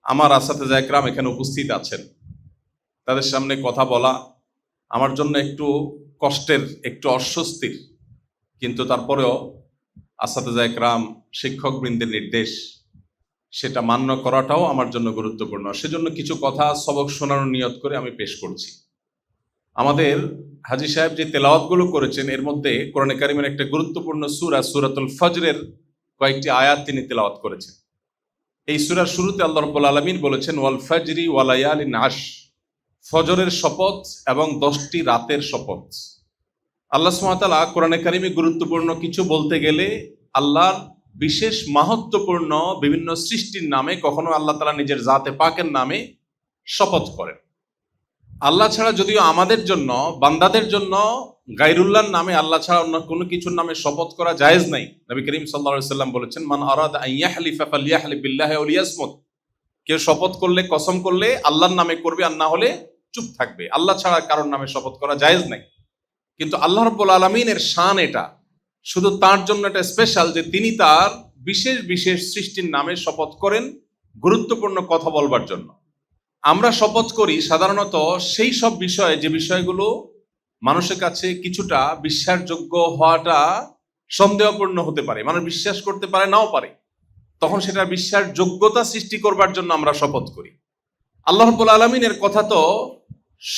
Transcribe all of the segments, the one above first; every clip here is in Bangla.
আমার আসাতেজা একরাম এখানে উপস্থিত আছেন, তাদের সামনে কথা বলা আমার জন্য একটু কষ্টের, একটু অস্বস্তির, কিন্তু তারপরেও আসাতেজা একরাম শিক্ষকবৃন্দের নির্দেশ সেটা মান্য করাটাও আমার জন্য গুরুত্বপূর্ণ। সেজন্য কিছু কথা সবক শোনানোর নিয়ত করে আমি পেশ করছি। আমাদের হাজী সাহেব যে তেলাওয়াতগুলো করেছেন এর মধ্যে কোরআনে কারিমের একটা গুরুত্বপূর্ণ সূরা সূরাতুল ফজরের কয়েকটি আয়াত তিনি তেলাওয়াত করেছেন। এই সূরার শুরুতে আল্লাহ রাব্বুল আলামিন বলেছেন ওয়াল ফাজরি ওয়া লায়ালিন আশর, ফজরের শপথ এবং 10টি রাতের শপথ। আল্লাহ সুবহানাহু ওয়া তাআলা কোরআনে কারিমে গুরুত্বপূর্ণ কিছু বলতে গেলে আল্লাহর বিশেষ মাহাত্ম্যপূর্ণ বিভিন্ন সৃষ্টির নামে, কখনো আল্লাহ তাআলা নিজের জাতে পাকের নামে শপথ করেন। আল্লাহ ছাড়া যদিও আমাদের জন্য, বান্দাদের জন্য গায়রুল্লাহর নামে, আল্লাহ ছাড়া অন্য কোনো কিছুর নামে শপথ করা জায়েজ নাই। নবী করিম সাল্লাল্লাহু আলাইহি ওয়াসাল্লাম বলেছেন মান আরাদা আন ইয়াহলিফা ফালইয়াহলিফ বিল্লাহি আও লিয়াসমুত, কেউ শপথ করলে, কসম করলে আল্লাহর নামে করবে, আর না হলে চুপ থাকবে। আল্লাহ ছাড়া কারোর নামে শপথ করা জায়েজ নাই। কিন্তু আল্লাহ রাব্বুল আলামিনের শান এটা, শুধু তার জন্য এটা স্পেশাল যে তিনি তার বিশেষ বিশেষ সৃষ্টির নামে শপথ করেন গুরুত্বপূর্ণ কথা বলবার জন্য। আমরা শপথ করি সাধারণত সেই সব বিষয়ে যে বিষয়গুলো মানুষের কাছে কিছুটা বিশ্বাসযোগ্য হওয়াটা সন্দেহপূর্ণ হতে পারে, মানুষ বিশ্বাস করতে পারে নাও পারে, তখন সেটা বিশ্বাসযোগ্যতা সৃষ্টি করবার জন্য আমরা শপথ করি। আল্লাহ রাব্বুল আলামিনের কথা তো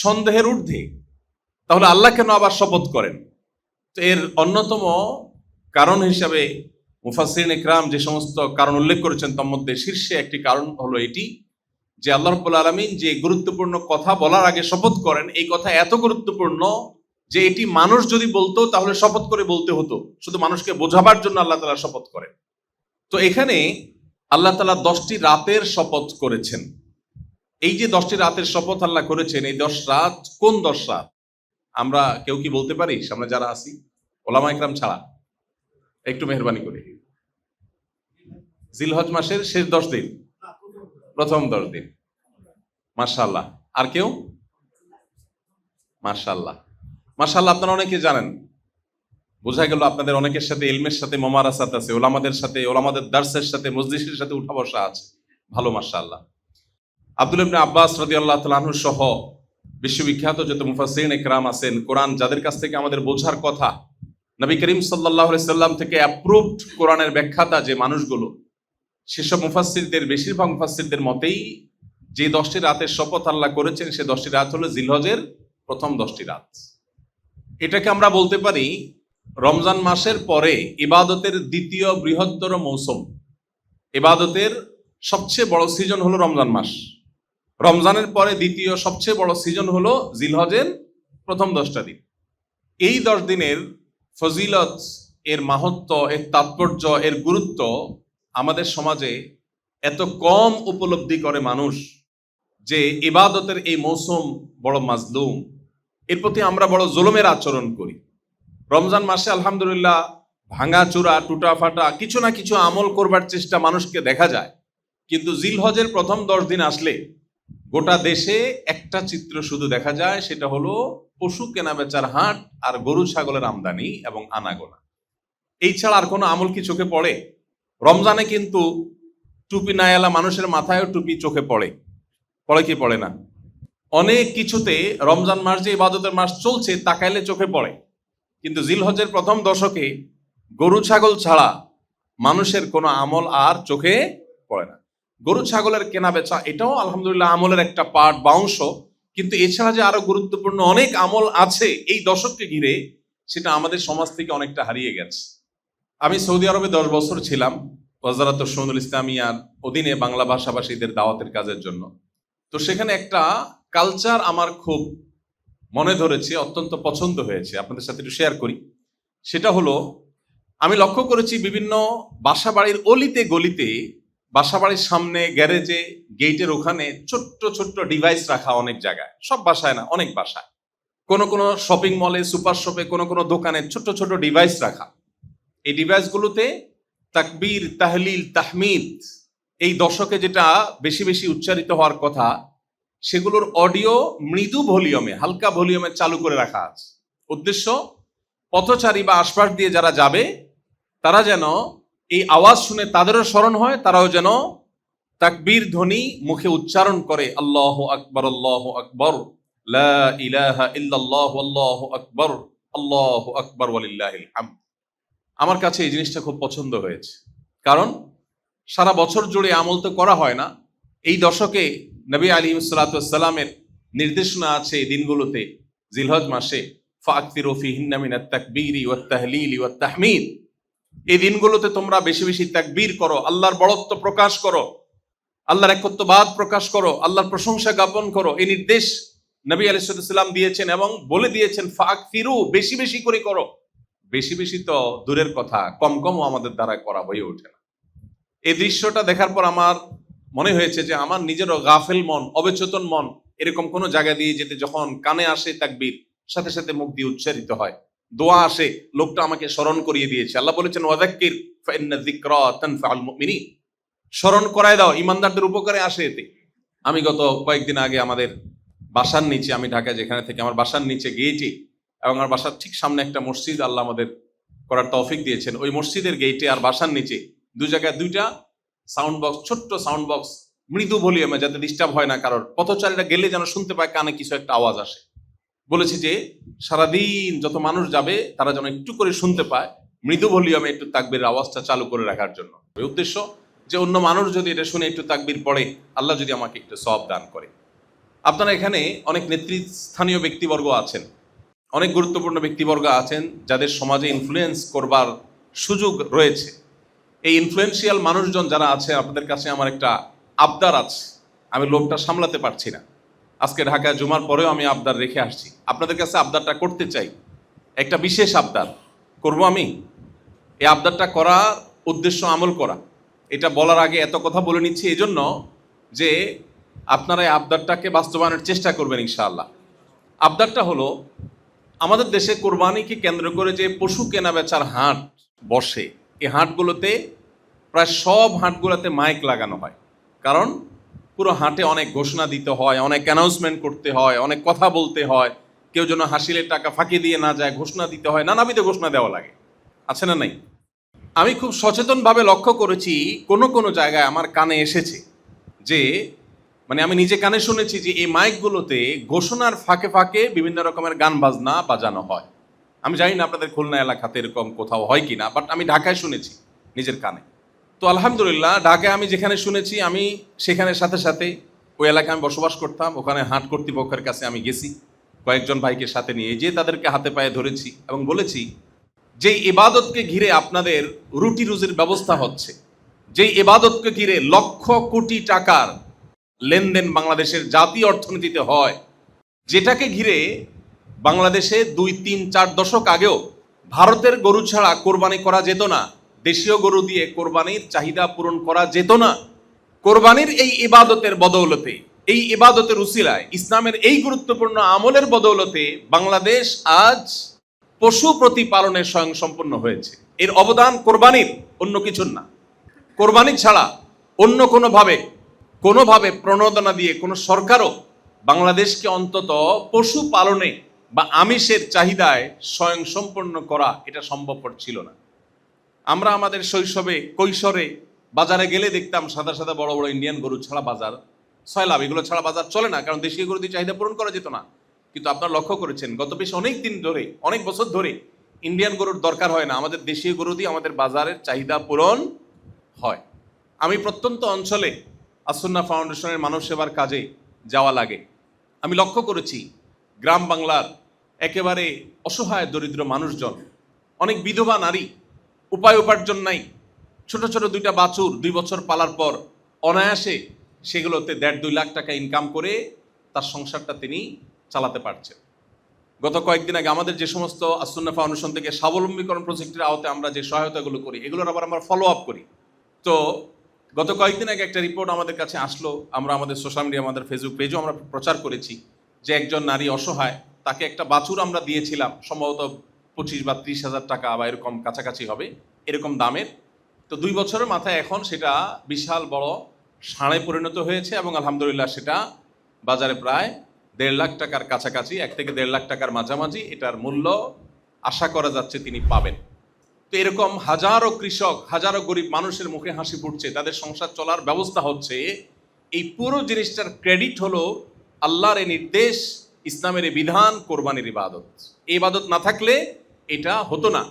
সন্দেহের ঊর্ধ্বে, তাহলে আল্লাহ কেন আবার শপথ করেন? তো এর অন্যতম কারণ হিসাবে মুফাসসিরিন ইকরাম যে সমস্ত কারণ উল্লেখ করেছেন তার মধ্যে শীর্ষে একটি কারণ হলো এটি যে আল্লাহ রাব্বুল আলামিন যে গুরুত্বপূর্ণ কথা বলার আগে শপথ করেন, এই কথা এত গুরুত্বপূর্ণ যে এটি মানুষ যদি বলতো তাহলে শপথ করে বলতে হতো, শুধু মানুষকে বোঝাবার জন্য আল্লাহ তাআলা শপথ করেন। তো এখানে আল্লাহ তাআলা 10টি রাতের শপথ করেছেন। এই যে 10টি রাতের শপথ আল্লাহ করেছেন, এই 10 রাত কোন 10 রাত আমরা কেউ কি বলতে পারি? সামনে যারা আছি ওলামা ইকরাম ছাড়া একটু মেহরবানি করে। জিলহজ মাসের শেষ 10 দিন, প্রথম 10 দিন। মাশাআল্লাহ। আর কেউ? মাশাআল্লাহ, মাশাআল্লাহ। আপনারা অনেকে জানেন, বোঝা গেল আপনাদের অনেকের সাথে ইলমের সাথে মোমারাসাত আছে, ওলামাদের সাথে, ওলামাদের দার্সের সাথে, মজলিসের সাথে উঠা বসা আছে। ভালো, মাশাআল্লাহ। আব্দুল্লাহ ইবনে আব্বাস রাদিয়াল্লাহু তাআলা আনহু সহ বিশ্ববিখ্যাত যত মুফাসসিরিন ইকরাম আছেন, কোরআন যাদের কাছ থেকে আমাদের বোঝার কথা, নবী করিম সাল্লাল্লাহু আলাইহি সাল্লাম থেকে অ্যাপ্রুভড কোরআনের ব্যাখ্যাতা যে মানুষগুলো, সেসব মুফাসসিরদের, বেশিরভাগ মুফাসসিরদের মতেই যে 10টি রাতের শপথ আল্লাহ করেছেন সে 10টি রাত হলো জিলহজের প্রথম 10টি রাত। এটাকে আমরা বলতে পারি রমজান মাসের পরে ইবাদতের দ্বিতীয় বৃহত্তর মৌসুম। ইবাদতের সবচেয়ে বড় সিজন হলো রমজান মাস, রমজানের পরে দ্বিতীয় সবচেয়ে বড় সিজন হলো জিলহজের প্রথম 10টা দিন। এই 10 দিনের ফজিলত, এর মাহাত্ম্য, এর তাৎপর্য, এর গুরুত্ব আমাদের সমাজে এত কম উপলব্ধি করে মানুষ যে ইবাদতের এই মৌসুম বড় মাজলুম, এর প্রতি আমরা বড় জুলুমের আচরণ করি। রমজান মাসে আলহামদুলিল্লাহ ভাঙা চূড়া, টুটা ফাটা কিছু না কিছু আমল করবার চেষ্টা মানুষকে দেখা যায়, কিন্তু জিলহজের প্রথম 10 দিন আসলে গোটা দেশে একটা চিত্র শুধু দেখা যায়, সেটা হলো পশু কেনা বেচার হাট আর গরু ছাগলের আমদানি এবং আনাগোনা। এই ছাড়া আর কোনো আমল কি চোখে পড়ে? রমজানে কিন্তু টুপি না এলা মানুষের মাথায়ও টুপি চোখে পড়ে, পড়ে কি পড়ে না? অনেক কিছুতে রমজান মাস যে ইবাদতের মাস চলছে তাকাইলে চোখে পড়ে, কিন্তু জিলহজের প্রথম দশকে গরু ছাগল ছাড়া মানুষের কোনো আমল আর চোখে পড়ে না। গরু ছাগলের কেনা বেচা এটাও আলহামদুলিল্লাহ আমলের একটা পার্ট বা অংশ, কিন্তু এছাড়া যে আরো গুরুত্বপূর্ণ অনেক আমল আছে এই দশককে ঘিরে, সেটা আমাদের সমাজ থেকে অনেকটা হারিয়ে গেছে। আমি সৌদি আরবে 10 বছর ছিলাম ওয়াজারাতুশ শুউনুল ইসলামিয়ার অধীনে বাংলা ভাষাভাষীদের দাওয়াতের কাজের জন্য। তো সেখানে একটা কালচার আমার খুব মনে ধরেছে, অত্যন্ত পছন্দ হয়েছে, আপনাদের সাথে একটু শেয়ার করি। সেটা হলো, আমি লক্ষ্য করেছি বিভিন্ন বাসা বাড়ির অলিতে গলিতে, বাসা বাড়ির সামনে, গ্যারেজে, গেটের ওখানে ছোট্ট ছোট্ট ডিভাইস রাখা অনেক জায়গায়, সব বাসায় না, অনেক বাসায়, কোনো কোনো শপিং মলে, সুপার শপে, কোনো কোনো দোকানে ছোট্ট ছোট্ট ডিভাইস রাখা। এই ডিভাইসগুলোতে তাকবীর, তাহলিল, তাহমিদ, এই দশকে যেটা বেশি বেশি উচ্চারিত হওয়ার কথা, সেগুলোর অডিও মৃদু ভলিউমে, হালকা ভলিউমে চালু করে রাখা আছে। উদ্দেশ্য, পথচারী বা আশপাশ দিয়ে যারা যাবে তারা যেন এই আওয়াজ শুনে তাদেরও স্মরণ হয়, তারাও যেন তাকবীর ধ্বনি মুখে উচ্চারণ করে আল্লাহু আকবার, আল্লাহু আকবার, লা ইলাহা ইল্লাল্লাহ, আল্লাহু আকবার, আল্লাহু আকবার ওয়ালিল্লাহিল হামদ। আমার কাছে এই জিনিসটা খুব পছন্দ হয়েছে, কারণ সারা বছর জুড়ে আমল তো করা হয় না। এই দশকে নবী আলাইহিস সালাতু ওয়াস সালামের নির্দেশনা আছে এই দিনগুলোতে, জিলহজ মাসে, ফাকতিরু ফিহিন্না মিনাত তাকবীরি ওয়াত তাহলিলি ওয়াত তাহমিদ। এই দিনগুলোতে তোমরা বেশি বেশি তাকবীর করো, আল্লাহর বড়ত্ব প্রকাশ করো, আল্লাহর একত্ববাদ প্রকাশ করো, আল্লাহর প্রশংসা জ্ঞাপন করো। এই নির্দেশ নবী আলাইহিস সালাম দিয়েছেন এবং বলে দিয়েছেন ফাকতিরু, বেশি বেশি করে করো। বেশি বেশি তো দূরের কথা, কম কমও আমাদের দ্বারা করা হয়ে ওঠে না। এই দৃশ্যটা দেখার পর আমার মনে হয়েছে যে আমার নিজেরও গাফেল মন, অবচেতন মন এরকম কোন জায়গা দিয়ে যেতে যখন কানে আসে তাকবীর, সাথে সাথে মুখ দিয়ে উচ্চারিত হয়, দোয়া আসে, লোকটা আমাকে স্মরণ করিয়ে দিয়েছে। আল্লাহ বলেছেন ওয়াযাক্কির ফাইন্না যিকরা তানফাউল মুমিনিন, স্মরণ করায় দাও, ইমানদারদের উপকারে আসে এতে। আমি গত কয়েকদিন আগে আমাদের বাসার নিচে, আমি ঢাকায় যেখানে থেকে, আমার বাসার নিচে গেটে এবং আমার বাসার ঠিক সামনে একটা মসজিদ আল্লাহ আমাদের করার তৌফিক দিয়েছেন। ওই মসজিদের গেটে আর বাসার নিচে দুই জায়গায় দুইটা সাউন্ড বক্স, ছোট্ট সাউন্ড বক্স, মৃদু ভলিউমে, যাতে ডিস্টার্ব হয় না কারোর, পথচারীরা গেলে যেন শুনতে পায় কানে কিছু একটা আওয়াজ আসে। বলেছি যে সারাদিন যত মানুষ যাবে তারা যেন একটু করে শুনতে পায়, মৃদু ভলিউমে একটু তাকবীরের আওয়াজটা চালু করে রাখার জন্য। উদ্দেশ্য যে অন্য মানুষ যদি এটা শুনে একটু তাকবীর পড়ে, আল্লাহ যদি আমাকে একটু সওয়াব দান করে। আপনারা এখানে অনেক নেতৃস্থানীয় ব্যক্তিবর্গ আছেন, অনেক গুরুত্বপূর্ণ ব্যক্তিবর্গ আছেন যাদের সমাজে ইনফ্লুয়েন্স করবার সুযোগ রয়েছে। এই ইনফ্লুয়েন্সিয়াল মানুষজন যারা আছে, আপনাদের কাছে আমার একটা আবদার আছে, আমি লোকটা সামলাতে পারছি না। আজকে ঢাকায় জুমার পরেও আমি আবদার রেখে আসছি, আপনাদের কাছে আবদারটা করতে চাই, একটা বিশেষ আবদার করব আমি। এই আবদারটা করার উদ্দেশ্য আমল করা। এটা বলার আগে এত কথা বলে নিচ্ছি এজন্য যে আপনারা এই আবদারটাকে বাস্তবায়নের চেষ্টা করবেন ইনশাআল্লাহ। আবদারটা হলো, আমাদের দেশে কোরবানিকে কেন্দ্র করে যে পশু কেনা বেচার হাট বসে, এই হাটগুলোতে প্রায় সব হাটগুলোতে মাইক লাগানো হয়। কারণ পুরো হাটে অনেক ঘোষণা দিতে হয়, অনেক অ্যানাউন্সমেন্ট করতে হয়, অনেক কথা বলতে হয়, কেউ যেন হাসিলের টাকা ফাঁকি দিয়ে না যায়, ঘোষণা দিতে হয়, নানাবিধ ঘোষণা দেওয়া লাগে, আছে না নাই? আমি খুব সচেতনভাবে লক্ষ্য করেছি, কোনো কোনো জায়গায় আমার কানে এসেছে যে, মানে আমি নিজে কানে শুনেছি যে এই মাইকগুলোতে ঘোষণার ফাঁকে ফাঁকে বিভিন্ন রকমের গান বাজনা বাজানো হয়। আমি জানি না আপনাদের খুলনা এলাকাতে এরকম কোথাও হয় কিনা, বাট আমি ঢাকায় শুনেছি নিজের কানে। তো আলহামদুলিল্লাহ, ঢাকায় আমি যেখানে শুনেছি, আমি সেখানে সাথে সাথে ওই এলাকায় আমি বসবাস করতাম, ওখানে হাট কর্তৃপক্ষের কাছে আমি গেছি, কয়েকজন ভাইকে সাথে নিয়ে যে তাদেরকে হাতে পায়ে ধরেছি এবং বলেছি, যেই ইবাদতকে ঘিরে আপনাদের রুটি রুজির ব্যবস্থা হচ্ছে, যেই ইবাদতকে ঘিরে লক্ষ কোটি টাকার লেনদেন বাংলাদেশের জাতীয় অর্থনীতিতে হয়, যেটাকে ঘিরে বাংলাদেশে 2-3-4 দশক আগেও ভারতের গরু ছাড়া কোরবানি করা যেত না, দেশীয় গরু দিয়ে কোরবানির চাহিদা পূরণ করা যেত না। কোরবানির এই ইবাদতের বদৌলতে, এই ইবাদতের উসিলায়, ইসলামের এই গুরুত্বপূর্ণ আমলের বদৌলতে বাংলাদেশ আজ পশু প্রতিপালনে স্বয়ংসম্পন্ন হয়েছে। এর অবদান কোরবানির, অন্য কিছুর না। কোরবানি ছাড়া অন্য কোনোভাবে প্রণোদনা দিয়ে কোনো সরকারও বাংলাদেশকে অন্তত পশু পালনে বা আমিষের চাহিদায় স্বয়ংসম্পন্ন করা এটা সম্ভবপর ছিল না। আমরা আমাদের শৈশবে কৈশোরে বাজারে গেলে দেখতাম সাদা সাদা বড় বড় ইন্ডিয়ান গরু ছাড়া বাজার, সয়লাভ, এগুলো ছাড়া বাজার চলে না, কারণ দেশীয় গরু দিয়ে চাহিদা পূরণ করা যেত না। কিন্তু আপনারা লক্ষ্য করেছেন গত বেশ অনেক দিন ধরে, অনেক বছর ধরে ইন্ডিয়ান গরুর দরকার হয় না, আমাদের দেশীয় গরু দিয়ে আমাদের বাজারের চাহিদা পূরণ হয়। আমি প্রত্যন্ত অঞ্চলে আসুন্নাহ ফাউন্ডেশনের মানব সেবার কাজে যাওয়া লাগে। আমি লক্ষ্য করেছি গ্রাম বাংলার একেবারে অসহায় দরিদ্র মানুষজন, অনেক বিধবা নারী, উপায় উপার্জন নাই, ছোট ছোট 2টা বাছুর 2 বছর পালার পর অনায়াসে সেগুলোতে 1.5-2 লাখ টাকা ইনকাম করে তার সংসারটা তিনি চালাতে পারছেন। গত কয়েকদিন আগে আমাদের যে সমস্ত আসুন্নাহ ফাউন্ডেশন থেকে স্বাবলম্বীকরণ প্রজেক্টের আওতায় আমরা যে সহায়তাগুলো করি, এগুলোর আবার আমরা ফলো আপ করি। তো গত কয়েকদিন আগে একটা রিপোর্ট আমাদের কাছে আসলো, আমরা আমাদের সোশ্যাল মিডিয়া, আমাদের ফেসবুক পেজও আমরা প্রচার করেছি, যে একজন নারী অসহায়, তাকে একটা বাছুর আমরা দিয়েছিলাম, সম্ভবত 25 বা 30 হাজার টাকা বা এরকম কাছাকাছি হবে, এরকম দামের। তো 2 বছরের মাথায় এখন সেটা বিশাল বড় ষাঁড়ে পরিণত হয়েছে এবং আলহামদুলিল্লাহ সেটা বাজারে প্রায় 1.5 লাখ টাকার কাছাকাছি, 1 থেকে 1.5 লাখ টাকার মাঝামাঝি এটার মূল্য আশা করা যাচ্ছে তিনি পাবেন। তো এরকম হাজারো কৃষক, হাজারো গরিব মানুষের মুখে হাসি ফুটছে, তাদের সংসার চলার ব্যবস্থা হচ্ছে। এই পুরো জিনিসটার ক্রেডিট হলো আল্লাহর এই নির্দেশ, ইসলামের এই বিধান, কোরবানির ইবাদত। এই ইবাদত না থাকলে এটা হতো না।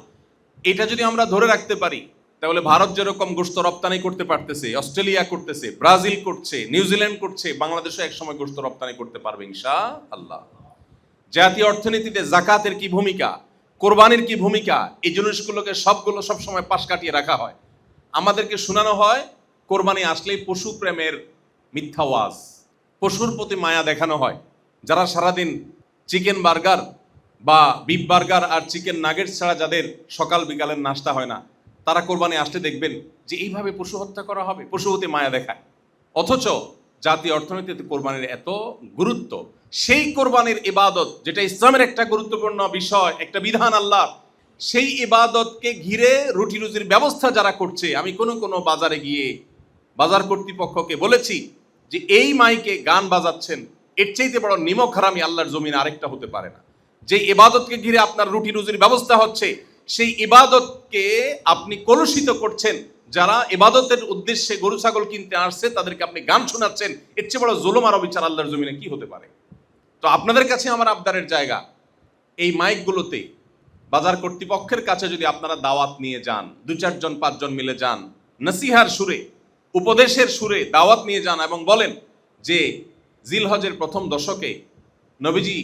এটা যদি আমরা ধরে রাখতে পারি, তাহলে ভারত যেরকম গোশত রপ্তানি করতে পারতেছে, অস্ট্রেলিয়া করতেছে, ব্রাজিল করছে, নিউজিল্যান্ড করছে, বাংলাদেশও একসময় গোশত রপ্তানি করতে পারবে ইনশাআল্লাহ। জাতীয় অর্থনীতিতে জাকাতের কি ভূমিকা, কোরবানির কি ভূমিকা, এই জিনিসগুলোকে সবসময় পাশ কাটিয়ে রাখা হয়। আমাদেরকে শোনানো হয় কোরবানি আসলেই পশু প্রেমের মিথ্যা ওয়াজ, পশুর প্রতি মায়া দেখানো হয়। যারা সারাদিন চিকেন বার্গার বা বিফ বার্গার আর চিকেন নাগেটস ছাড়া যাদের সকাল বিকালের নাস্তা হয় না, তারা কোরবানি আসলে দেখবেন যে এইভাবে পশু হত্যা করা হবে, পশু হতে মায়া দেখায়। অথচ জাতীয় অর্থনীতিতে কোরবানির এত গুরুত্ব, সেই কোরবানির ইবাদত যেটা ইসলামের একটা গুরুত্বপূর্ণ বিষয়, একটা বিধান আল্লাহ, সেই ইবাদতকে ঘিরে রুটি রুজির ব্যবস্থা যারা করছে, আমি কোনো বাজারে গিয়ে বাজার কর্তৃপক্ষকে বলেছি যে এই মাইকে গান বাজাচ্ছেন, এর চাইতে বড় নিমক হারামি আল্লাহর জমিন আরেকটা হতে পারে না। যে ইবাদতকে ঘিরে আপনার রুটি রুজির ব্যবস্থা হচ্ছে, সেই ইবাদতকে আপনি কলুষিত করছেন। যারা ইবাদতের উদ্দেশ্যে গরু ছাগল কিনতে আসছে তাদেরকে আপনি গান শোনাচ্ছেন, এর চেয়ে বড় জুলুম আর অবিচার আল্লাহর জমিনে কি হতে পারে? তো আপনাদের কাছে আমার আবদারের জায়গা, এই মাইকগুলোতে বাজার কর্তৃপক্ষের কাছে যদি আপনারা দাওয়াত নিয়ে যান, 2-4 জন 5 জন মিলে যান, নসিহার সুরে, উপদেশের সুরে দাওয়াত নিয়ে যান এবং বলেন যে জিলহজের প্রথম দশকে নবীজি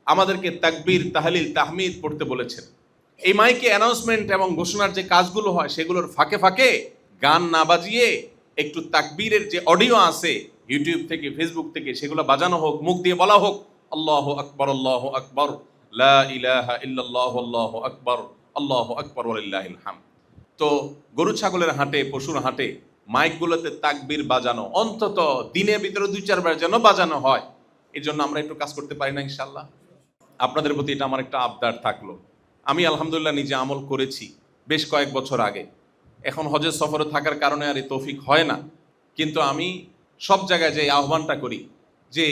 আমাদেরকে তাকবীর, তাহলিল, তাহমিদ পড়তে বলেছেন। এই মাইকে অ্যানাউন্সমেন্ট এবং ঘোষণার যে কাজগুলো হয় সেগুলোর ফাঁকে ফাঁকে গান না বাজিয়ে একটু তাকবীরের যে অডিও আছে ইউটিউব থেকে, ফেসবুক থেকে, সেগুলো বাজানো হোক, মুখ দিয়ে বলা হোক আল্লাহু আকবার, আল্লাহু আকবার, লা ইলাহা ইল্লাল্লাহু, আল্লাহু আকবার, আল্লাহু আকবার ওয়ালিল্লাহিল হামদ। তো গরু ছাগলের হাটে, পশুর হাটে মাইকগুলোতে তাকবীর বাজানো অন্তত দিনের ভিতরে 2-4 বার যেন বাজানো হয়। এর জন্য আমরা একটু কাজ করতে পারি না ইনশাআল্লাহ? আপনাদের প্রতি এটা আমার একটা আবদার থাকলো। আমি আলহামদুলিল্লাহ নিজে আমল করেছি বেশ কয়েক বছর আগে। এখন হজের সফরে থাকার কারণে আর এই তৌফিক হয় না, কিন্তু আমি সব জায়গায় যে আহ্বানটা করি যে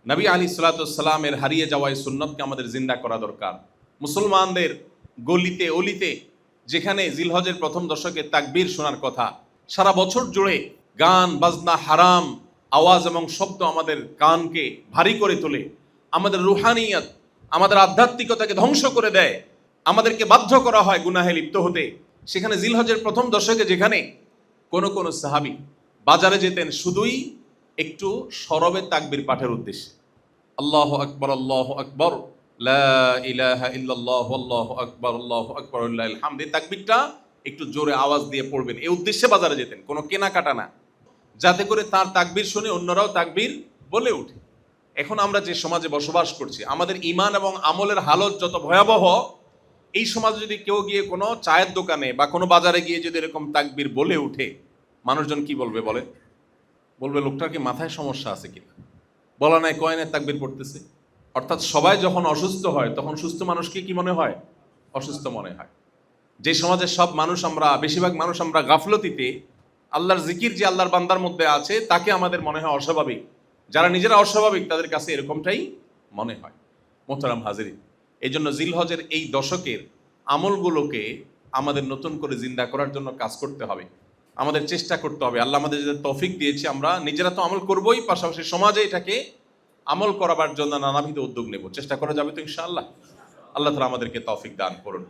নবী আলাইহিস সালামের হারিয়ে যাওয়া এই সুন্নতকে আমাদের জিন্দা করা দরকার। মুসলমানদের গলিতে অলিতে যেখানে জিলহজের প্রথম দশকে তাকবীর শোনার কথা, সারা বছর জুড়ে গান বাজনা, হারাম আওয়াজ এবং শব্দ আমাদের কানকে ভারী করে তোলে, আমাদের রুহানিয়ত, আমাদের আধ্যাত্মিকতাকে ধ্বংস করে দেয়, আমাদেরকে বাধ্য করা হয় গুনাহে লিপ্ত হতে। সেখানে জিলহজের প্রথম দশকে যেখানে কোন সাহাবী বাজারে যেতেন শুধুই একটু সরবে তাকবীর পাঠের উদ্দেশ্যে, আল্লাহু আকবার, আল্লাহু আকবার, লা ইলাহা ইল্লাল্লাহু, আল্লাহু আকবার, আল্লাহু আকবার ওয়ালিল্লাহিল হামদ, এই তাকবীরটা একটু জোরে আওয়াজ দিয়ে পড়বেন, এই উদ্দেশ্যে বাজারে যেতেন, কোনো কেনাকাটা না, যাতে করে তার তাকবীর শুনে অন্যরাও তাকবীর বলে ওঠে। এখন আমরা যে সমাজে বসবাস করছি, আমাদের ঈমান এবং আমলের হালত যত ভয়াবহ, এই সমাজে যদি কেউ গিয়ে কোনো চায়ের দোকানে বা কোনো বাজারে গিয়ে যদি এরকম তাকবীর বলে উঠে, মানুষজন কি বলবে বলে? বলবে লোকটার কি মাথায় সমস্যা আছে কিনা, বলা নাই কয়নের তাকবীর পড়তেছে। অর্থাৎ সবাই যখন অসুস্থ হয় তখন সুস্থ মানুষকে কি মনে হয়? অসুস্থ মনে হয়। যে সমাজের সব মানুষ আমরা, বেশিরভাগ মানুষ আমরা গাফলতিতে, আল্লাহর জিকির যে আল্লাহর বান্দার মধ্যে আছে তাকে আমাদের মনে হয় অস্বাভাবিক। যারা নিজেরা অস্বাভাবিক তাদের কাছে এরকমটাই মনে হয়। মোহতারাম হাজিরিন, এই জন্য জিলহজের এই দশকের আমলগুলোকে আমাদের নতুন করে জিন্দা করার জন্য কাজ করতে হবে, আমাদের চেষ্টা করতে হবে। আল্লাহ আমাদের যে তৌফিক দিয়েছে, আমরা নিজেরা তো আমল করবোই, পাশাপাশি সমাজে এটাকে আমল করাবার জন্য নানাবিধ উদ্যোগ নেব। চেষ্টা করা যাবে তো ইনশাআল্লাহ? আল্লাহ তাআলা আমাদেরকে তৌফিক দান করুন।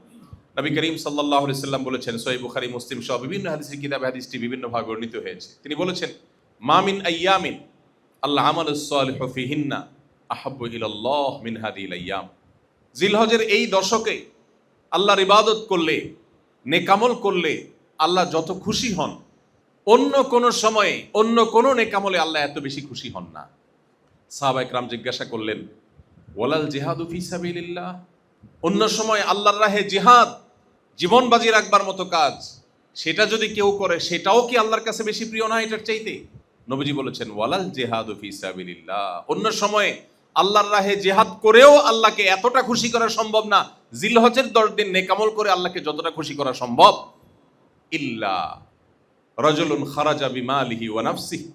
নবী করিম সাল্লাল্লাহু আলাইহি সাল্লাম বলেছেন, সহিহ বুখারী, মুসলিম সহ বিভিন্ন হাদিসের কিতাবে হাদিসটি বিভিন্ন ভাবে বর্ণিত হয়েছে। তিনি বলেছেন, মা মিন আইয়ামিন আল্লাহ আমালুস সালিহু ফিহিন্না আহাব্বু ইলাল্লাহ মিন হাদিহিল আইয়াম। জিলহজের এই দশকে আল্লাহর ইবাদত করলে, নেকামল করলে আল্লাহ যত খুশি হন, অন্য কোন সময়ে অন্য কোন নেকামলে আল্লাহ এত বেশি খুশি হন না। সাহাবায়ে কেরাম জিজ্ঞাসা করলেন, ওয়ালাল জিহাদু ফি সাবিলিল্লাহ, অন্য সময় আল্লাহর রাহে জিহাদ, জীবন বাজি রাখবার মতো কাজ, সেটা যদি কেউ করে সেটাও কি আল্লাহর কাছে বেশি প্রিয় না এটার চাইতে? নবীজি বলেছেন, ওয়ালাল জিহাদু ফি সাবিলিল্লাহ, অন্য সময় আল্লাহর রাহে জিহাদ করেও আল্লাহকে এতটা খুশি করা সম্ভব না জিলহজের 10 দিন নেকামল করে আল্লাহকে যতটা খুশি করা সম্ভব। ইল্লা রাজুলুন খারাজা বিমালিহি ওয়া নাফসিহি,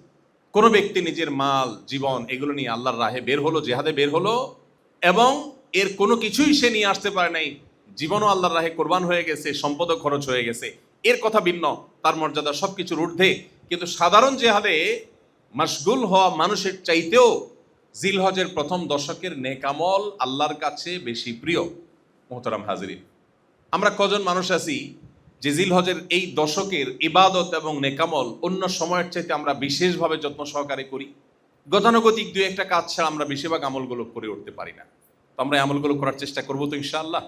কোন ব্যক্তি নিজের মাল, জীবন এগুলো নিয়ে আল্লাহর রাহে বের হলো, জিহাদে বের হলো, এবং এর কোনো কিছুই সে নিয়ে আসতে পারে নাই জীবনও আল্লাহর রাহে কোরবান হয়ে গেছে, সম্পদও খরচ হয়ে গেছে, এর কথা ভিন্ন, তার মর্যাদা সবকিছুর ঊর্ধ্বে। কিন্তু সাধারণ জেহাদে মাশগুল হওয়া মানুষের চাইতেও জিলহজের প্রথম দশকের নেকামল আল্লাহর কাছে বেশি প্রিয়। মোহতারাম হাজিরিন, আমরা কজন মানুষ আছি যে জিলহজের এই দশকের ইবাদত এবং নেকামল অন্য সময়ের চাইতে আমরা বিশেষভাবে যত্ন সহকারে করি? গতানুগতিক দুই একটা কাজ ছাড়া আমরা বেশিরভাগ আমলগুলো করে উঠতে পারি না। তো আমরা আমলগুলো করার চেষ্টা করবো তো ইনশাআল্লাহ।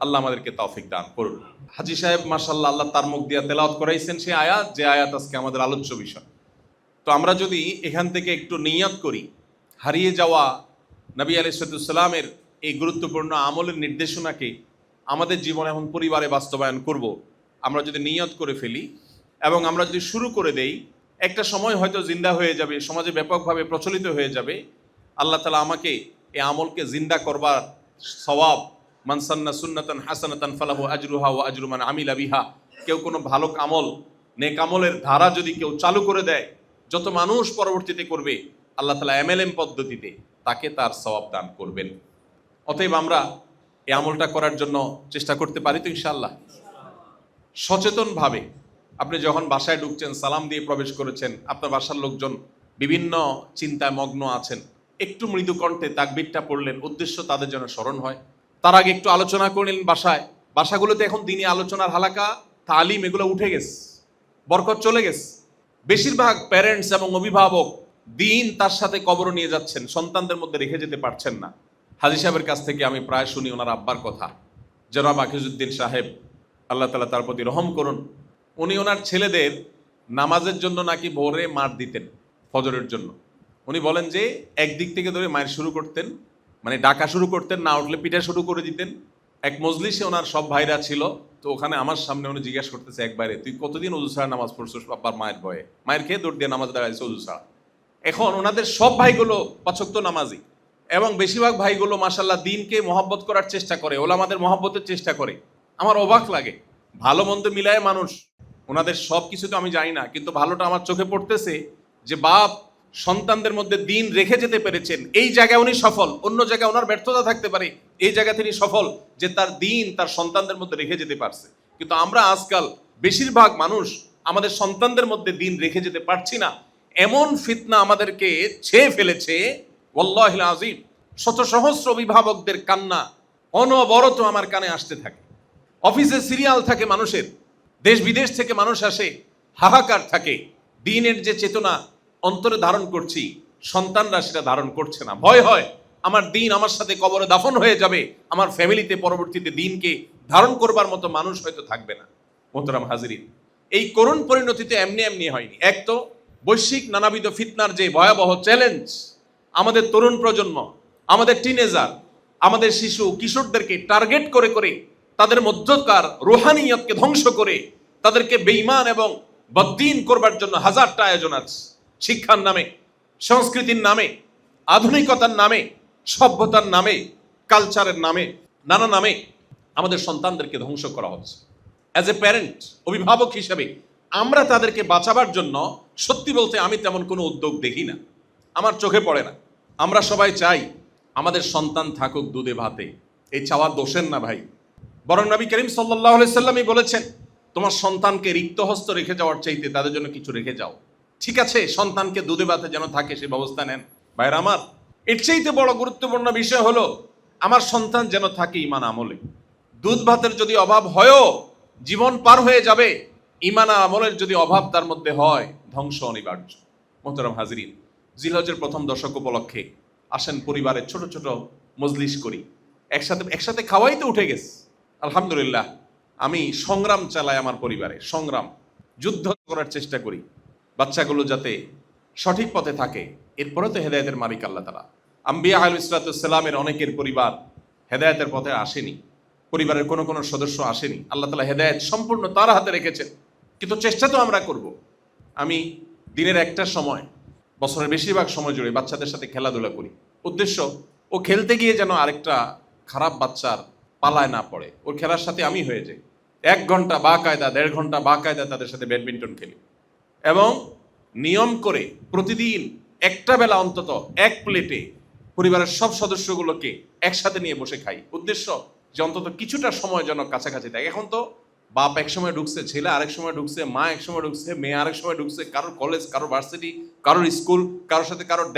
আল্লাহ আমাদেরকে তৌফিক দান করুন। হাজী সাহেব মাশাআল্লাহ, আল্লাহ তার মুখ দিয়ে তেলাওয়াত করাইছেন সেই আয়াত, যে আয়াত আজকে আমাদের আলোচ্য বিষয়। তো আমরা যদি এখান থেকে একটু নিয়ত করি, হারিয়ে যাওয়া নবী আলাইহিস সালামের এই গুরুত্বপূর্ণ আমলের নির্দেশনাকে আমাদের জীবনে এখন পরিবারে বাস্তবায়ন করব, আমরা যদি নিয়ত করে ফেলি এবং আমরা যদি শুরু করে দেই, একটা সময় হয়তো জিন্দা হয়ে যাবে, সমাজে ব্যাপকভাবে প্রচলিত হয়ে যাবে। আল্লাহ তাআলা আমাকে এই আমলকে জিন্দা করবার সওয়াব, মান সান্না সুন্নাতান হাসানাতান ফালাহু আজরুহা ওয়া আজরু মান আমিলা বিহা, কেউ কোনো ভালো আমল, নেক আমলের ধারা যদি কেউ চালু করে দেয়, যত মানুষ পরবর্তীতে করবে আল্লাহ তাআলা এমএলএম পদ্ধতিতে তাকে তার সওয়াব দান করবেন। অতএব আমরা এই আমলটা করার জন্য চেষ্টা করতে পারি তো ইনশাআল্লাহ। সচেতনভাবে আপনি যখন বাসায় ঢুকছেন, সালাম দিয়ে প্রবেশ করেছেন, আপনার বাসার লোকজন বিভিন্ন চিন্তায় মগ্ন আছেন, একটু মৃদু কণ্ঠে তাকবীরটা পড়লেন, উদ্দেশ্য তাদের যেন স্মরণ হয়। তার আগে একটু আলোচনা করলেন বাসাগুলোতে এখন দিনী আলোচনার হালাকা, তালিম এগুলো উঠে গেছে, বরকত চলে গেছে। বেশিরভাগ প্যারেন্টস এবং অভিভাবক দিন তার সাথে কবর নিয়ে যাচ্ছেন, সন্তানদের মধ্যে রেখে যেতে পারছেন না। হাজী সাহেবের কাছ থেকে আমি প্রায় শুনি ওনার আব্বার কথা, জনাব আকিজউদ্দিন সাহেব, আল্লাহ তাআলা তার প্রতি রহম করুন। উনি ওনার ছেলেদের নামাজের জন্য নাকি ভোরে মার দিতেন, ফজরের জন্য। উনি বলেন যে একদিক থেকে ধরে মায়ের শুরু করতেন, মানে ডাকা শুরু করতেন, না উঠলে পিঠা শুরু করে দিতেন। এক মজলিসে ওনার সব ভাইরা ছিল, তো ওখানে আমার সামনে উনি জিজ্ঞাসা করতেছে একবারে, তুই কতদিন অজু ছাড়া নামাজ পড়ছিস বাবার মায়ের ভয়ে? মায়ের খেয়ে দৌড় দিয়ে নামাজ দাঁড়াইছে অজু ছাড়া। এখন ওনাদের সব ভাইগুলো পাঁচ ওয়াক্ত নামাজি এবং বেশিরভাগ ভাইগুলো মাশাআল্লাহ দিনকে মহব্বত করার চেষ্টা করে, ওলামাদের মহব্বতের চেষ্টা করে। আমার অবাক লাগে, ভালো মন্দ মিলায় মানুষ, ওনাদের সব কিছু তো আমি জানি না, কিন্তু ভালোটা আমার চোখে পড়তেছে যে বাপ সন্তানদের মধ্যে দিন রেখে যেতে পেরেছেন, এই জায়গায় উনি সফল। অন্য জায়গায় ওনার ব্যর্থতা থাকতে পারে, এই জায়গা তিনি সফল যে তার দিন তার সন্তানদের মধ্যে রেখে যেতে পারছে। কিন্তু আমরা আজকাল বেশিরভাগ মানুষ আমাদের সন্তানদের মধ্যে দিন রেখে যেতে পারছি না। এমন ফিতনা আমাদেরকে ছেয়ে ফেলেছে, ওয়াল্লাহিল আযীম। শত সহস্র অভিভাবকদের কান্না অনবরত আমার কানে আসতে থাকে। অফিসে সিরিয়াল থাকে মানুষের, দেশ বিদেশ থেকে মানুষ আসে, হাহাকার থাকে। দিনের যে চেতনা অন্তরে ধারণ করছি, সন্তানরা সেটা ধারণ করছে না। ভয় হয় আমার দিন আমার সাথে কবরে দাফন হয়ে যাবে, আমার ফ্যামিলিতে পরবর্তীতে দিনকে ধারণ করবার মতো মানুষ হয়তো থাকবে না। মোহতারাম হাজিরিন, এই করুণ পরিণতিতে এমনি এমনি হয়নি। এক তো বৈশ্বিক নানাবিধ ফিতনার যে ভয়াবহ চ্যালেঞ্জ, আমাদের তরুণ প্রজন্ম, আমাদের টিনেজার, আমাদের শিশু কিশোরদেরকে টার্গেট করে করে তাদের মধ্যকার রুহানিয়তকে ধ্বংস করে তাদেরকে বেঈমান এবং বদ্দীন করবার জন্য হাজারটা আয়োজন আছে। শিক্ষার নামে, সংস্কৃতির নামে, আধুনিকতার নামে, সভ্যতার নামে, কালচারের নামে, নানা নামে আমাদের সন্তানদেরকে ধ্বংস করা হচ্ছে। অ্যাজ এ প্যারেন্ট, অভিভাবক হিসেবে আমরা তাদেরকে বাঁচাবার জন্য সত্যি বলতে আমি তেমন কোনো উদ্যোগ দেখি না, আমার চোখে পড়ে না। আমরা সবাই চাই আমাদের সন্তান থাকুক দুধে ভাতে, এই চাওয়া দোষের না ভাই। বরং নবী করিম সাল্লাল্লাহু আলাইহি সাল্লামই বলেছেন, তোমার সন্তানকে রিক্ত হস্ত রেখে যাওয়ার চাইতে তাদের জন্য কিছু রেখে যাও। ঠিক আছে, সন্তানকে দুধে ভাতে যেন থাকে সে ব্যবস্থা নেন। ভাইরা আমার, এর চাইতে বড় গুরুত্বপূর্ণ বিষয় হলো আমার সন্তান যেন থাকে ঈমান আমলে। দুধ ভাতের যদি অভাব হয়ও জীবন পার হয়ে যাবে, ঈমান আমলের যদি অভাব তার মধ্যে হয়, ধ্বংস অনিবার্য। মোহতারাম হাজিরিন, জিলহজের প্রথম দশক উপলক্ষে আসেন পরিবারের ছোট ছোট মজলিস করি, একসাথে খাওয়াই তো উঠে গেছে। আলহামদুলিল্লাহ, আমি সংগ্রাম চালাই আমার পরিবারে, সংগ্রাম, যুদ্ধ করার চেষ্টা করি বাচ্চাগুলো যাতে সঠিক পথে থাকে। এরপরে তো হেদায়েতের মালিক আল্লাহ তাআলা। আম্বিয়া আলাইহিস সালামের অনেকের পরিবার হেদায়েতের পথে আসেনি, পরিবারের কোনো কোনো সদস্য আসেনি। আল্লাহ তাআলা হেদায়েত সম্পূর্ণ তার হাতে রেখেছেন, কিন্তু চেষ্টা তো আমরা করব। আমি দিনের একটা সময়, বছরের বেশিরভাগ সময় জুড়ে বাচ্চাদের সাথে খেলাধুলা করি। উদ্দেশ্য, ও খেলতে গিয়ে যেন আরেকটা খারাপ বাচ্চার পালায় না পড়ে, ওর খেলার সাথে আমি হয়ে যাই। 1 ঘন্টা বা কায়দা, 1.5 ঘন্টা বা কায়দা তাদের সাথে ব্যাডমিন্টন খেলি এবং নিয়ম করে প্রতিদিন একটা বেলা অন্তত এক প্লেটে পরিবারের সব সদস্যগুলোকে একসাথে নিয়ে বসে খাই। উদ্দেশ্য, যে অন্তত কিছুটা সময় যেন কাছাকাছি থাকে। এখন তো বাপ এক সময় ঢুকছে, ছেলে আরেক সময় ঢুকছে, মা এক সময় ঢুকছে, মেয়ে আরেক সময় ঢুকছে, কারোর কলেজ, কারোর ভার্সিটি, কারোর স্কুল, কারোর সাথে কারোর